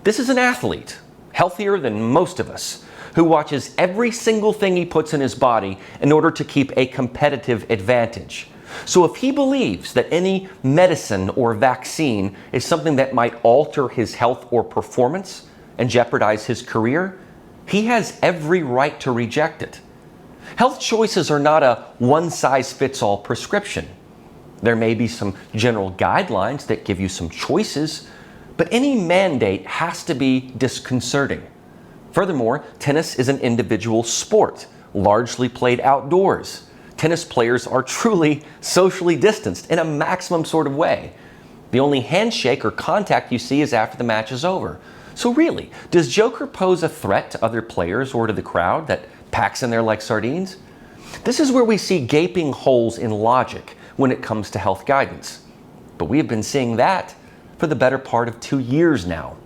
This is an athlete, healthier than most of us, who watches every single thing he puts in his body in order to keep a competitive advantage. So if he believes that any medicine or vaccine is something that might alter his health or performance and jeopardize his career, he has every right to reject it. Health choices are not a one-size-fits-all prescription. There may be some general guidelines that give you some choices, but any mandate has to be disconcerting. Furthermore, tennis is an individual sport, largely played outdoors. Tennis players are truly socially distanced in a maximum sort of way. The only handshake or contact you see is after the match is over. So really, does Joker pose a threat to other players or to the crowd that packs in there like sardines? This is where we see gaping holes in logic when it comes to health guidance. But we have been seeing that for the better part of 2 years now.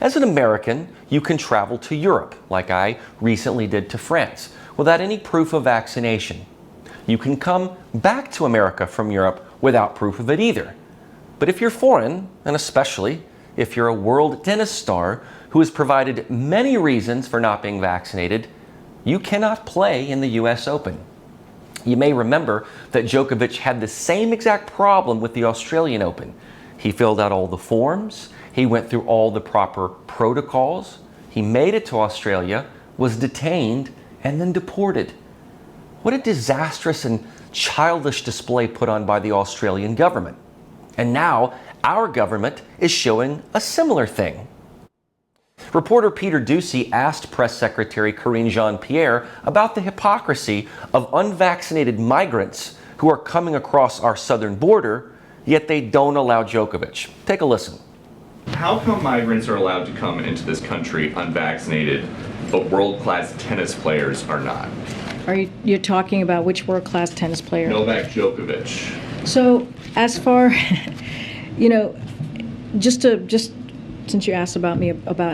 As an American, you can travel to Europe, like I recently did to France, without any proof of vaccination. You can come back to America from Europe without proof of it either. But if you're foreign, and especially if you're a world tennis star who has provided many reasons for not being vaccinated, you cannot play in the US Open. You may remember that Djokovic had the same exact problem with the Australian Open. He filled out all the forms, he went through all the proper protocols, he made it to Australia, was detained, and then deported. What a disastrous and childish display put on by the Australian government. And now, our government is showing a similar thing. Reporter Peter Doocy asked Press Secretary Karine Jean-Pierre about the hypocrisy of unvaccinated migrants who are coming across our southern border, yet they don't allow Djokovic. Take a listen. How come migrants are allowed to come into this country unvaccinated, but world-class tennis players are not? You're talking about which world-class tennis player? Novak Djokovic. So, as far, just since you asked about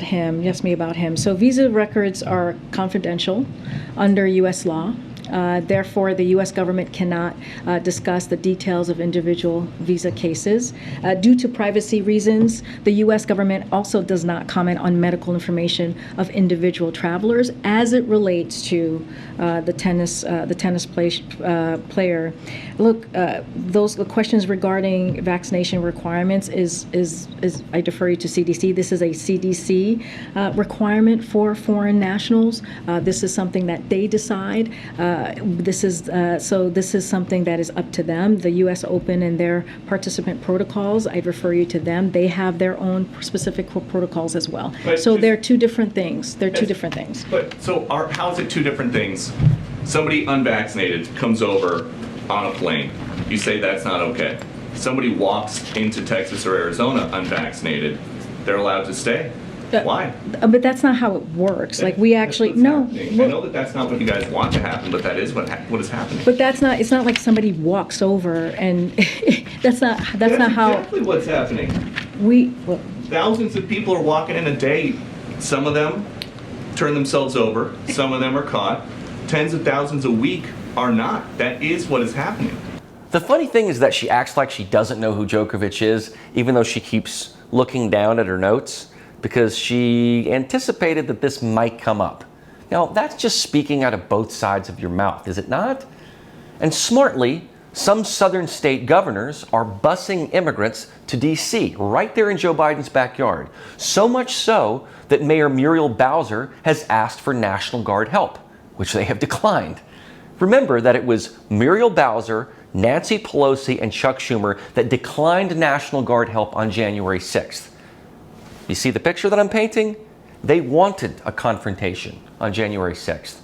him, you asked me about him. So visa records are confidential under U.S. law. Therefore, the U.S. government cannot discuss the details of individual visa cases. Due to privacy reasons, the U.S. government also does not comment on medical information of individual travelers as it relates to the tennis player. Look, the questions regarding vaccination requirements is I defer you to CDC. This is a CDC requirement for foreign nationals. This is something that they decide. This is something that is up to them. The U.S. Open and their participant protocols, I'd refer you to them. They have their own specific protocols as well. So they're two different things. They're two different things. But so how is it two different things? Somebody unvaccinated comes over on a plane. You say that's not okay. Somebody walks into Texas or Arizona unvaccinated. They're allowed to stay. Why? But that's not how it works. Like we actually no. I know that that's not what you guys want to happen, but that is what is happening. But that's not. It's not like somebody walks over and that's not how. Exactly what's happening. Thousands of people are walking in a day. Some of them turn themselves over. Some of them are caught. Tens of thousands a week are not. That is what is happening. The funny thing is that she acts like she doesn't know who Djokovic is, even though she keeps looking down at her notes, because she anticipated that this might come up. Now, that's just speaking out of both sides of your mouth, is it not? And smartly, some southern state governors are busing immigrants to D.C., right there in Joe Biden's backyard. So much so that Mayor Muriel Bowser has asked for National Guard help, which they have declined. Remember that it was Muriel Bowser, Nancy Pelosi, and Chuck Schumer that declined National Guard help on January 6th. You see the picture that I'm painting? They wanted a confrontation on January 6th.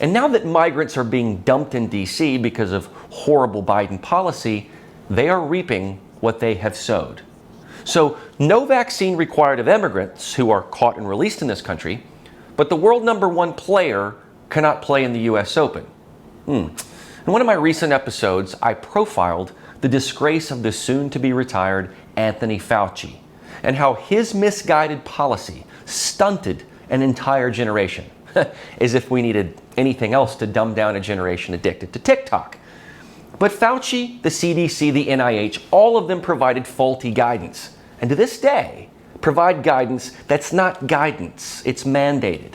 And now that migrants are being dumped in D.C. because of horrible Biden policy, they are reaping what they have sowed. So no vaccine required of immigrants who are caught and released in this country, but the world #1 player cannot play in the U.S. Open. In one of my recent episodes, I profiled the disgrace of the soon-to-be retired Anthony Fauci and how his misguided policy stunted an entire generation, as if we needed anything else to dumb down a generation addicted to TikTok. But Fauci, the CDC, the NIH, all of them provided faulty guidance. And to this day, provide guidance that's not guidance, it's mandated.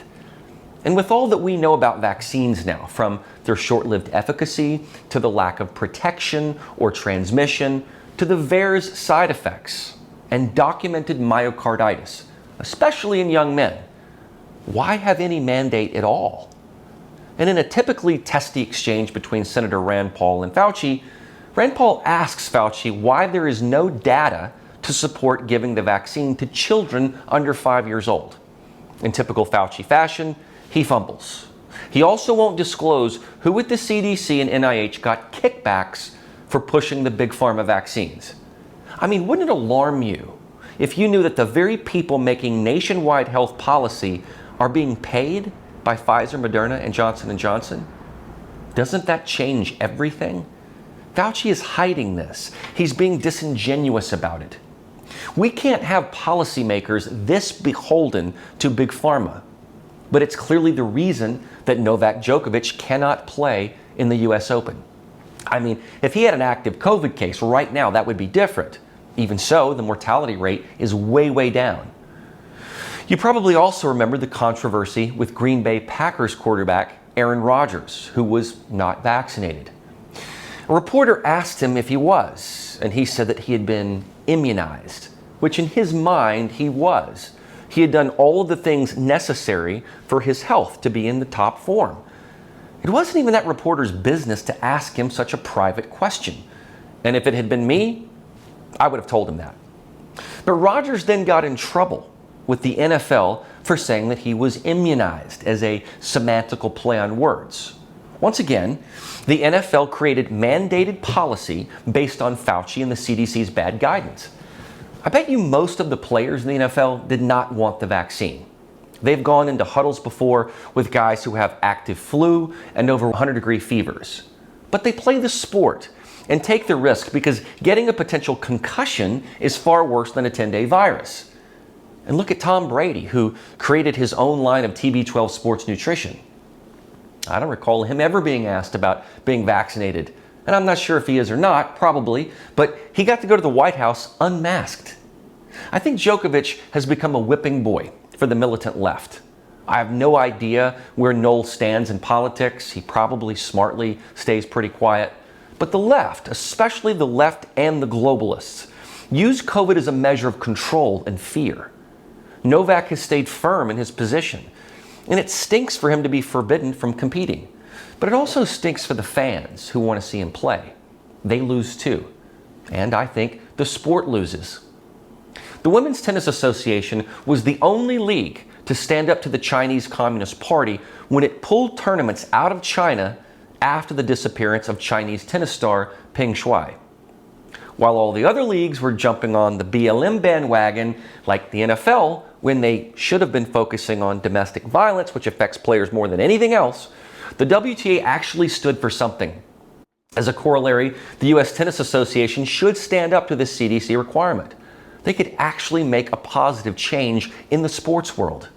And with all that we know about vaccines now, from their short-lived efficacy to the lack of protection or transmission to the VAERS side effects and documented myocarditis, especially in young men, why have any mandate at all? And in a typically testy exchange between Senator Rand Paul and Fauci, Rand Paul asks Fauci why there is no data to support giving the vaccine to children under 5 years old. In typical Fauci fashion, he fumbles. He also won't disclose who at the CDC and NIH got kickbacks for pushing the big pharma vaccines. I mean, wouldn't it alarm you if you knew that the very people making nationwide health policy are being paid by Pfizer, Moderna, and Johnson & Johnson? Doesn't that change everything? Fauci is hiding this. He's being disingenuous about it. We can't have policymakers this beholden to big pharma. But it's clearly the reason that Novak Djokovic cannot play in the US Open. I mean, if he had an active COVID case right now, that would be different. Even so, the mortality rate is way, way down. You probably also remember the controversy with Green Bay Packers quarterback Aaron Rodgers, who was not vaccinated. A reporter asked him if he was, and he said that he had been immunized, which in his mind he was. He had done all of the things necessary for his health to be in the top form. It wasn't even that reporter's business to ask him such a private question. And if it had been me, I would have told him that. But Rodgers then got in trouble with the NFL for saying that he was immunized as a semantical play on words. Once again, the NFL created mandated policy based on Fauci and the CDC's bad guidance. I bet you most of the players in the NFL did not want the vaccine. They've gone into huddles before with guys who have active flu and over 100-degree fevers. But they play the sport and take the risk because getting a potential concussion is far worse than a 10-day virus. And look at Tom Brady, who created his own line of TB12 sports nutrition. I don't recall him ever being asked about being vaccinated. And I'm not sure if he is or not, probably, but he got to go to the White House unmasked. I think Djokovic has become a whipping boy for the militant left. I have no idea where Noel stands in politics. He probably smartly stays pretty quiet. But the left, especially the left and the globalists, use COVID as a measure of control and fear. Novak has stayed firm in his position, and it stinks for him to be forbidden from competing. But it also stinks for the fans who want to see him play. They lose too. And I think the sport loses. The Women's Tennis Association was the only league to stand up to the Chinese Communist Party when it pulled tournaments out of China after the disappearance of Chinese tennis star Peng Shuai. While all the other leagues were jumping on the BLM bandwagon, like the NFL, when they should have been focusing on domestic violence, which affects players more than anything else, the WTA actually stood for something. As a corollary, the U.S. Tennis Association should stand up to this CDC requirement. They could actually make a positive change in the sports world.